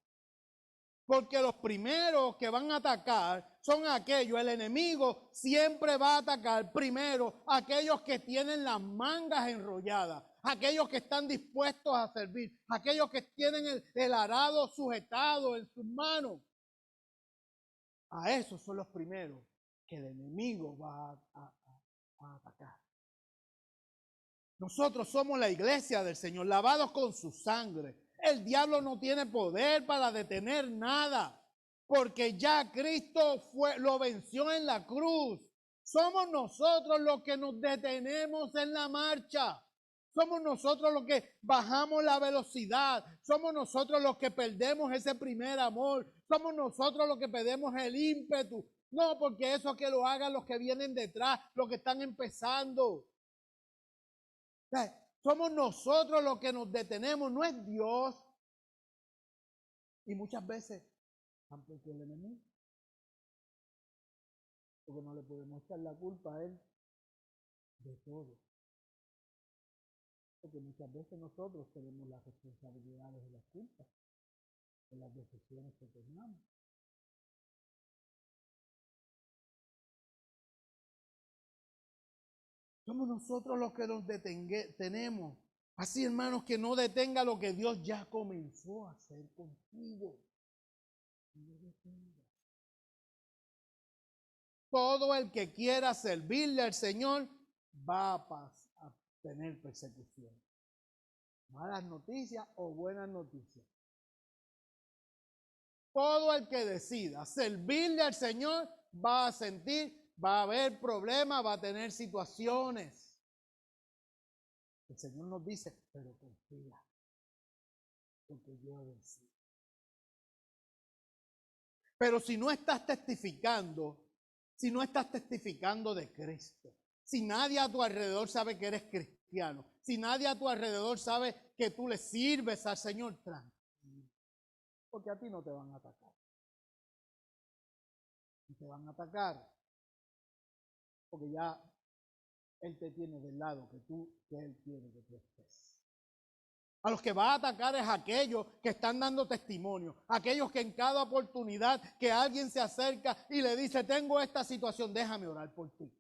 porque los primeros que van a atacar son aquellos, el enemigo siempre va a atacar primero a aquellos que tienen las mangas enrolladas, aquellos que están dispuestos a servir, aquellos que tienen el arado sujetado en sus manos. A esos son los primeros que el enemigo va a atacar. Nosotros somos la iglesia del Señor, lavados con su sangre. El diablo no tiene poder para detener nada, porque ya Cristo lo venció en la cruz. Somos nosotros los que nos detenemos en la marcha. Somos nosotros los que bajamos la velocidad. Somos nosotros los que perdemos ese primer amor. Somos nosotros los que perdemos el ímpetu. No, porque eso que lo hagan los que vienen detrás, los que están empezando. Somos nosotros los que nos detenemos, no es Dios. Y muchas veces, tampoco el enemigo. Porque no le podemos echar la culpa a él de todo. Porque muchas veces nosotros tenemos las responsabilidades de las culpas, de las decisiones que tomamos. Somos nosotros los que nos detenemos. Así, hermanos, que no detenga lo que Dios ya comenzó a hacer contigo. No detenga. Todo el que quiera servirle al Señor va a tener persecución. Malas noticias o buenas noticias. Todo el que decida servirle al Señor va a sentir, va a haber problemas, va a tener situaciones. El Señor nos dice, pero confía, porque yo he vencido. Pero si no estás testificando de Cristo, si nadie a tu alrededor sabe que eres cristiano, si nadie a tu alrededor sabe que tú le sirves al Señor, tranquilo, porque a ti no te van a atacar. No te van a atacar, porque ya Él te tiene del lado que Él quiere que tú estés. A los que va a atacar es a aquellos que están dando testimonio, aquellos que en cada oportunidad que alguien se acerca y le dice, tengo esta situación, déjame orar por ti.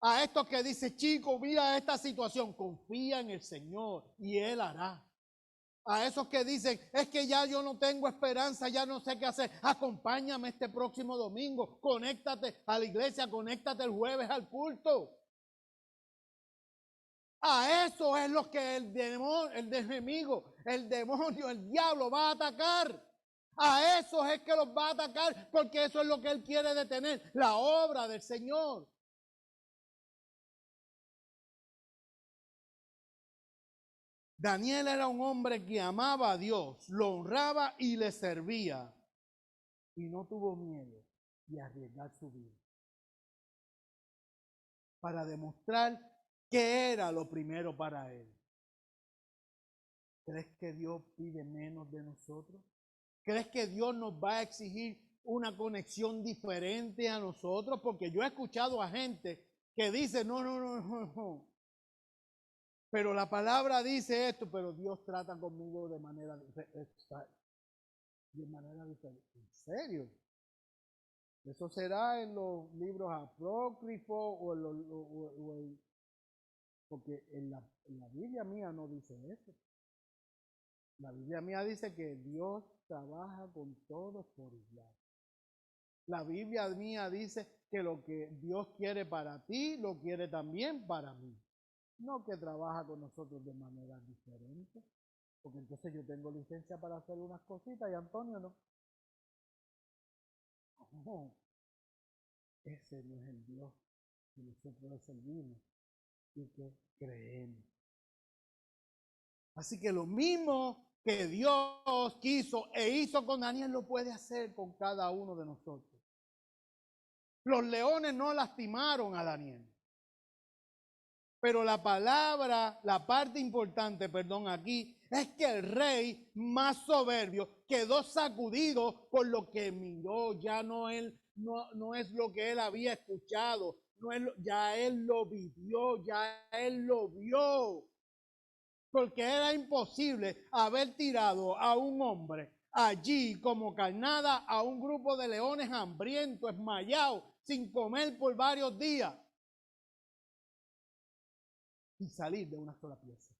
A estos que dice, chico, mira esta situación, confía en el Señor y Él hará. A esos que dicen, es que ya yo no tengo esperanza, ya no sé qué hacer, acompáñame este próximo domingo, conéctate a la iglesia, conéctate el jueves al culto. A eso es lo que el enemigo, el demonio, el diablo va a atacar. A esos es que los va a atacar, porque eso es lo que él quiere detener, la obra del Señor. Daniel era un hombre que amaba a Dios, lo honraba y le servía. Y no tuvo miedo de arriesgar su vida para demostrar que era lo primero para él. ¿Crees que Dios pide menos de nosotros? ¿Crees que Dios nos va a exigir una conexión diferente a nosotros? Porque yo he escuchado a gente que dice, no. Pero la palabra dice esto, pero Dios trata conmigo de manera diferente. ¿En serio? Eso será en los libros apócrifos porque en la Biblia mía no dice eso. La Biblia mía dice que Dios trabaja con todos por igual. La Biblia mía dice que lo que Dios quiere para ti, lo quiere también para mí. No que trabaja con nosotros de manera diferente. Porque entonces yo tengo licencia para hacer unas cositas y Antonio no. No, ese no es el Dios que nosotros le servimos y que creemos. Así que lo mismo que Dios quiso e hizo con Daniel, lo puede hacer con cada uno de nosotros. Los leones no lastimaron a Daniel. Pero la parte importante, aquí, es que el rey más soberbio quedó sacudido por lo que miró. Ya no es lo que él había escuchado, ya él lo vivió, ya él lo vio. Porque era imposible haber tirado a un hombre allí como carnada a un grupo de leones hambrientos, esmayados, sin comer por varios días y salir de una sola pieza.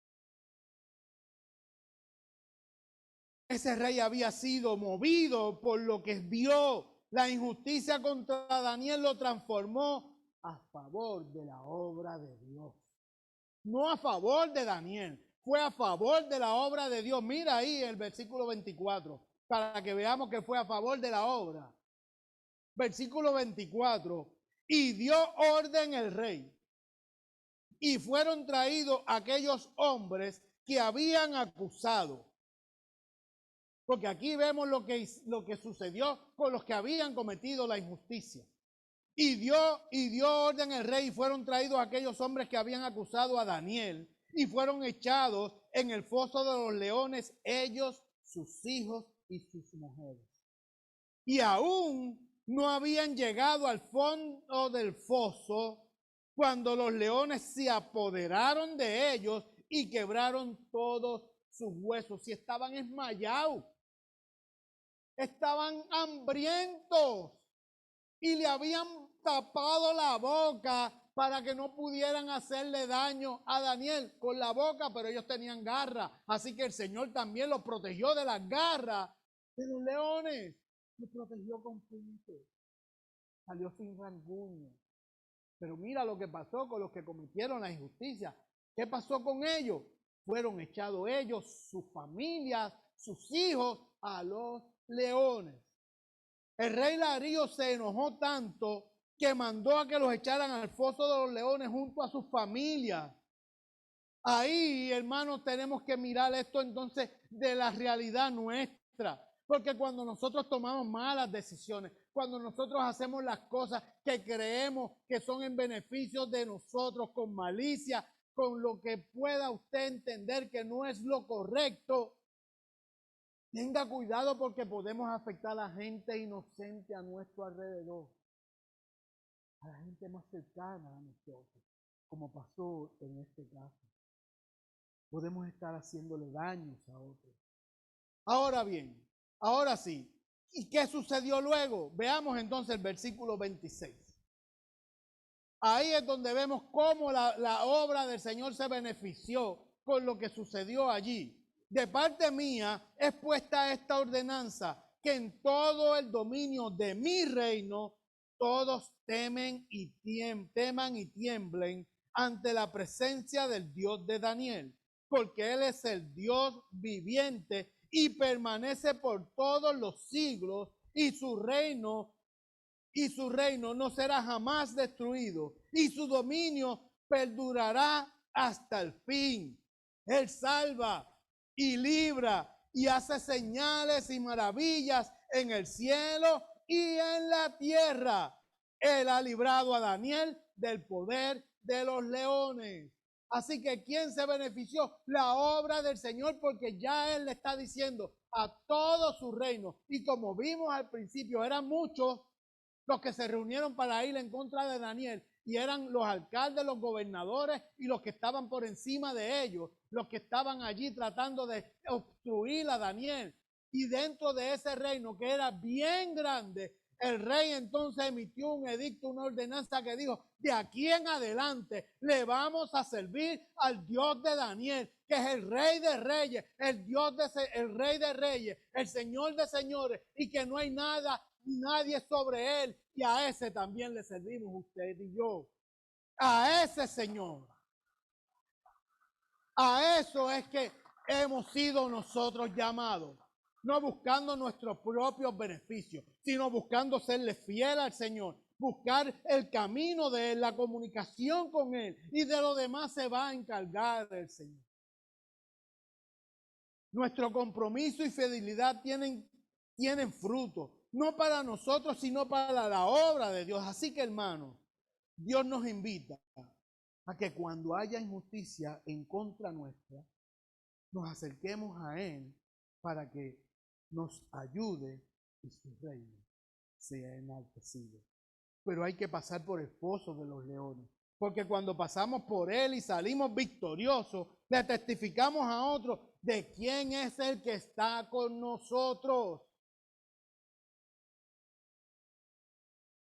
Ese rey había sido movido por lo que vio. La injusticia contra Daniel lo transformó a favor de la obra de Dios. No a favor de Daniel, fue a favor de la obra de Dios. Mira ahí el versículo 24, para que veamos que fue a favor de la obra. Versículo 24, y dio orden el rey, y fueron traídos aquellos hombres que habían acusado. Porque aquí vemos lo que sucedió con los que habían cometido la injusticia. Y dio orden el rey y fueron traídos aquellos hombres que habían acusado a Daniel y fueron echados en el foso de los leones, ellos, sus hijos y sus mujeres. Y aún no habían llegado al fondo del foso cuando los leones se apoderaron de ellos y quebraron todos sus huesos. Y estaban esmayados, estaban hambrientos y le habían tapado la boca para que no pudieran hacerle daño a Daniel con la boca, pero ellos tenían garras. Así que el Señor también los protegió de las garras de los leones. Los protegió con punto. Salió sin rasguño. Pero mira lo que pasó con los que cometieron la injusticia. ¿Qué pasó con ellos? Fueron echados ellos, sus familias, sus hijos a los leones. El rey Darío se enojó tanto que mandó a que los echaran al foso de los leones junto a sus familias. Ahí, hermanos, tenemos que mirar esto entonces de la realidad nuestra. Porque cuando nosotros tomamos malas decisiones, cuando nosotros hacemos las cosas que creemos que son en beneficio de nosotros, con malicia, con lo que pueda usted entender que no es lo correcto, tenga cuidado porque podemos afectar a la gente inocente a nuestro alrededor, a la gente más cercana a nosotros, como pasó en este caso. Podemos estar haciéndole daños a otros. Ahora bien, ahora sí. ¿Y qué sucedió luego? Veamos entonces el versículo 26. Ahí es donde vemos cómo la obra del Señor se benefició con lo que sucedió allí. De parte mía es puesta esta ordenanza, que en todo el dominio de mi reino todos teman y tiemblen ante la presencia del Dios de Daniel, porque Él es el Dios viviente y permanece por todos los siglos, y su reino no será jamás destruido, y su dominio perdurará hasta el fin. Él salva y libra y hace señales y maravillas en el cielo y en la tierra. Él ha librado a Daniel del poder de los leones. Así que ¿quién se benefició? La obra del Señor, porque ya Él le está diciendo a todo su reino. Y como vimos al principio, eran muchos los que se reunieron para ir en contra de Daniel, y eran los alcaldes, los gobernadores y los que estaban por encima de ellos, los que estaban allí tratando de obstruir a Daniel. Y dentro de ese reino, que era bien grande, el rey entonces emitió un edicto, una ordenanza que dijo: de aquí en adelante le vamos a servir al Dios de Daniel, que es el Rey de Reyes, el Rey de Reyes, el Señor de Señores, y que no hay nadie sobre él, y a ese también le servimos usted y yo. A ese Señor. A eso es que hemos sido nosotros llamados. No buscando nuestros propios beneficios, sino buscando serle fiel al Señor, buscar el camino de Él, la comunicación con Él, y de lo demás se va a encargar el Señor. Nuestro compromiso y fidelidad tienen fruto, no para nosotros, sino para la obra de Dios. Así que, hermanos, Dios nos invita a que cuando haya injusticia en contra nuestra, nos acerquemos a Él para que nos ayude y su reino sea enaltecido. Pero hay que pasar por el foso de los leones, porque cuando pasamos por él y salimos victoriosos, le testificamos a otros de quién es el que está con nosotros.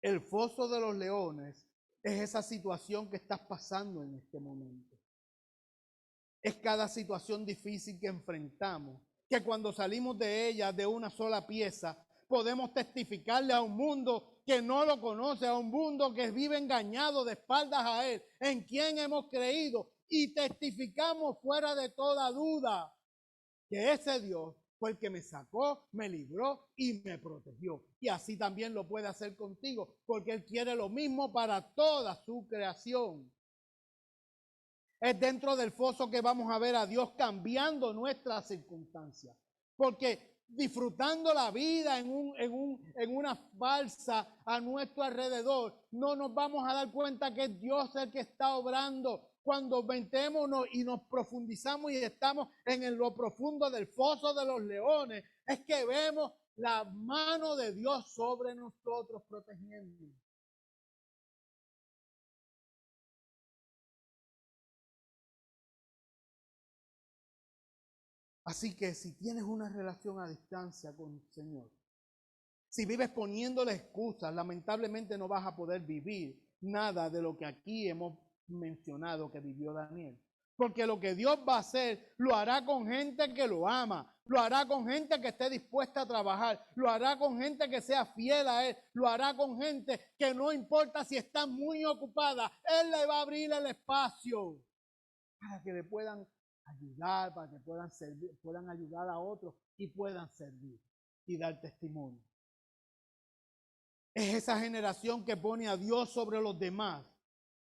El foso de los leones es esa situación que estás pasando en este momento. Es cada situación difícil que enfrentamos, que cuando salimos de ella de una sola pieza, podemos testificarle a un mundo que no lo conoce, a un mundo que vive engañado de espaldas a Él, en quien hemos creído, y testificamos fuera de toda duda que ese Dios fue el que me sacó, me libró y me protegió. Y así también lo puede hacer contigo, porque Él quiere lo mismo para toda su creación. Es dentro del foso que vamos a ver a Dios cambiando nuestras circunstancias. Porque disfrutando la vida en una balsa a nuestro alrededor, no nos vamos a dar cuenta que es Dios el que está obrando. Cuando metemos y nos profundizamos y estamos en lo profundo del foso de los leones, es que vemos la mano de Dios sobre nosotros protegiendo. Así que si tienes una relación a distancia con el Señor, si vives poniéndole excusas, lamentablemente no vas a poder vivir nada de lo que aquí hemos mencionado que vivió Daniel. Porque lo que Dios va a hacer, lo hará con gente que lo ama, lo hará con gente que esté dispuesta a trabajar, lo hará con gente que sea fiel a Él, lo hará con gente que no importa si está muy ocupada, Él le va a abrir el espacio para que le puedan ayudar, para que puedan servir, puedan ayudar a otros y puedan servir y dar testimonio. Es esa generación que pone a Dios sobre los demás,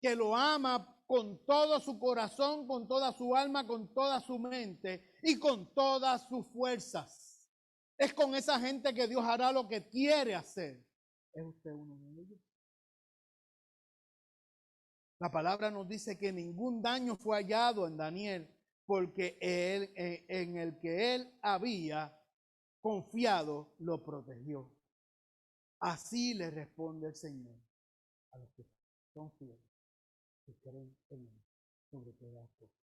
que lo ama con todo su corazón, con toda su alma, con toda su mente y con todas sus fuerzas. Es con esa gente que Dios hará lo que quiere hacer. ¿Es usted uno de ellos? La palabra nos dice que ningún daño fue hallado en Daniel porque en el que él había confiado lo protegió. Así le responde el Señor a los que son fieles, que creen en él sobre todas las cosas.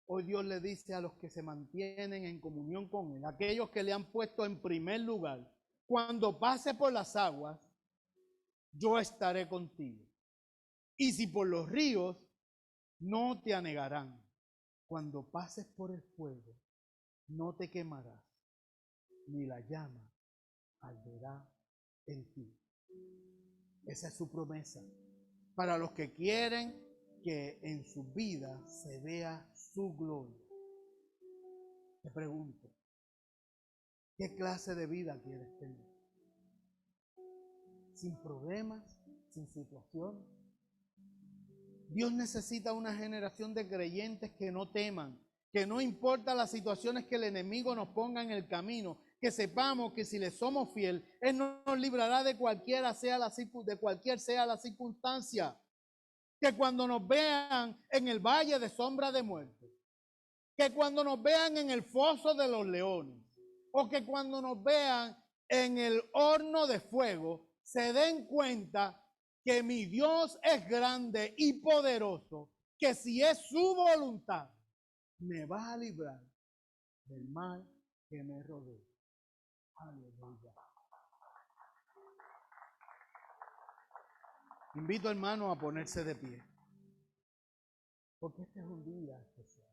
Hoy Dios le dice a los que se mantienen en comunión con él, aquellos que le han puesto en primer lugar, cuando pase por las aguas, yo estaré contigo. Y si por los ríos, no te anegarán. Cuando pases por el fuego, no te quemarás, ni la llama arderá en ti. Esa es su promesa para los que quieren que en su vida se vea su gloria. Te pregunto, ¿qué clase de vida quieres tener? ¿Sin problemas? ¿Sin situaciones? Dios necesita una generación de creyentes que no teman, que no importa las situaciones que el enemigo nos ponga en el camino, que sepamos que si le somos fiel, Él nos librará de cualquier sea la circunstancia. Que cuando nos vean en el valle de sombra de muerte, que cuando nos vean en el foso de los leones, o que cuando nos vean en el horno de fuego, se den cuenta que mi Dios es grande y poderoso, que si es su voluntad, me va a librar del mal que me rodea. Aleluya. Invito, hermano, a ponerse de pie, porque este es un día especial.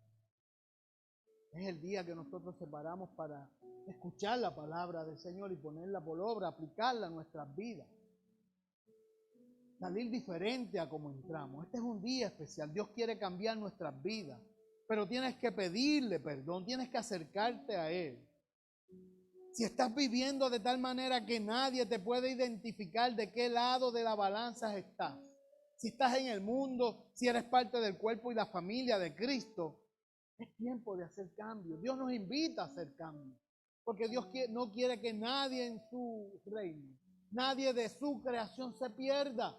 Es el día que nosotros separamos para escuchar la palabra del Señor y ponerla por obra, aplicarla a nuestras vidas. Salir diferente a como entramos. Este es un día especial. Dios quiere cambiar nuestras vidas, pero tienes que pedirle perdón, tienes que acercarte a Él. Si estás viviendo de tal manera que nadie te puede identificar de qué lado de la balanza estás, si estás en el mundo, si eres parte del cuerpo y la familia de Cristo, es tiempo de hacer cambios. Dios nos invita a hacer cambios, porque Dios no quiere que nadie en su reino, nadie de su creación se pierda.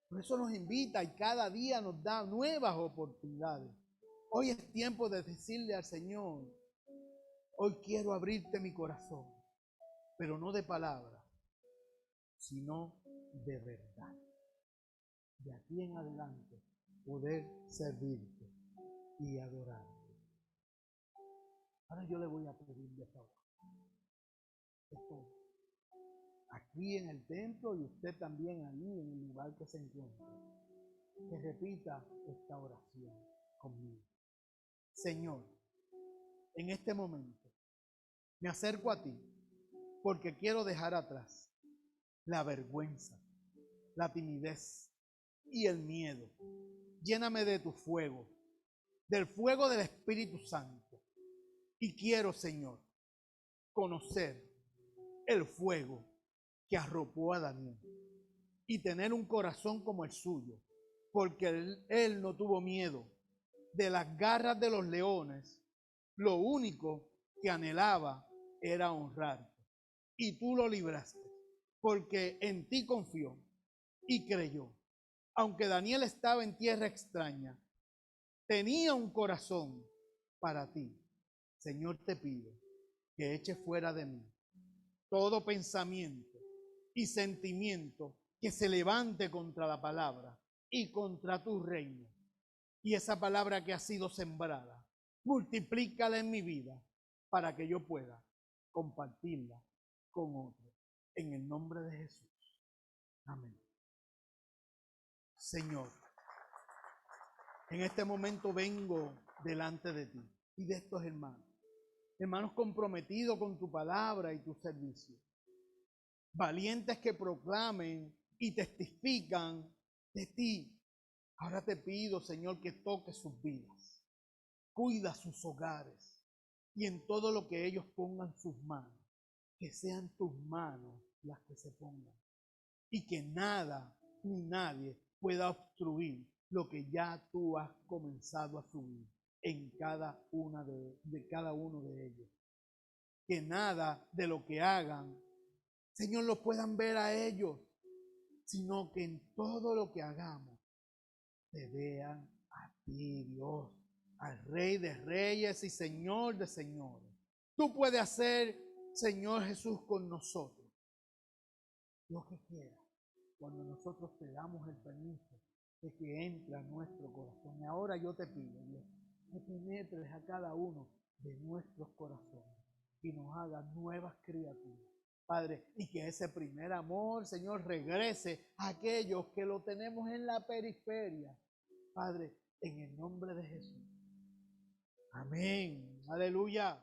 Por eso nos invita y cada día nos da nuevas oportunidades. Hoy es tiempo de decirle al Señor, hoy quiero abrirte mi corazón, pero no de palabra, sino de verdad. De aquí en adelante poder servirte y adorarte. Ahora yo le voy a pedir de favor. Esto, aquí en el templo y usted también allí en el lugar que se encuentra, que repita esta oración conmigo. Señor, en este momento me acerco a ti porque quiero dejar atrás la vergüenza, la timidez y el miedo. Lléname de tu fuego, del fuego del Espíritu Santo. Y quiero, Señor, conocer el fuego que arropó a Daniel y tener un corazón como el suyo, porque él no tuvo miedo de las garras de los leones. Lo único que anhelaba era honrarte. Y tú lo libraste, porque en ti confió y creyó. Aunque Daniel estaba en tierra extraña, tenía un corazón para ti. Señor, te pido que eches fuera de mí todo pensamiento y sentimiento que se levante contra la palabra y contra tu reino. Y esa palabra que ha sido sembrada, multiplícala en mi vida para que yo pueda compartirla con otros. En el nombre de Jesús. Amén. Señor, en este momento vengo delante de ti y de estos hermanos. Hermanos comprometidos con tu palabra y tu servicio. Valientes que proclamen y testifican de ti. Ahora te pido, Señor, que toques sus vidas. Cuida sus hogares. Y en todo lo que ellos pongan sus manos, que sean tus manos las que se pongan. Y que nada ni nadie pueda obstruir lo que ya tú has comenzado a fluir en cada una de cada uno de ellos. Que nada de lo que hagan, Señor, lo puedan ver a ellos, sino que en todo lo que hagamos te vean a ti, Dios, al Rey de Reyes y Señor de Señores. Tú puedes hacer, Señor Jesús, con nosotros lo que quieras, cuando nosotros te damos el permiso de que entre a nuestro corazón. Y ahora yo te pido, Dios, que penetres a cada uno de nuestros corazones y nos hagas nuevas criaturas, Padre, y que ese primer amor, Señor, regrese a aquellos que lo tenemos en la periferia, Padre, en el nombre de Jesús. Amén. Aleluya.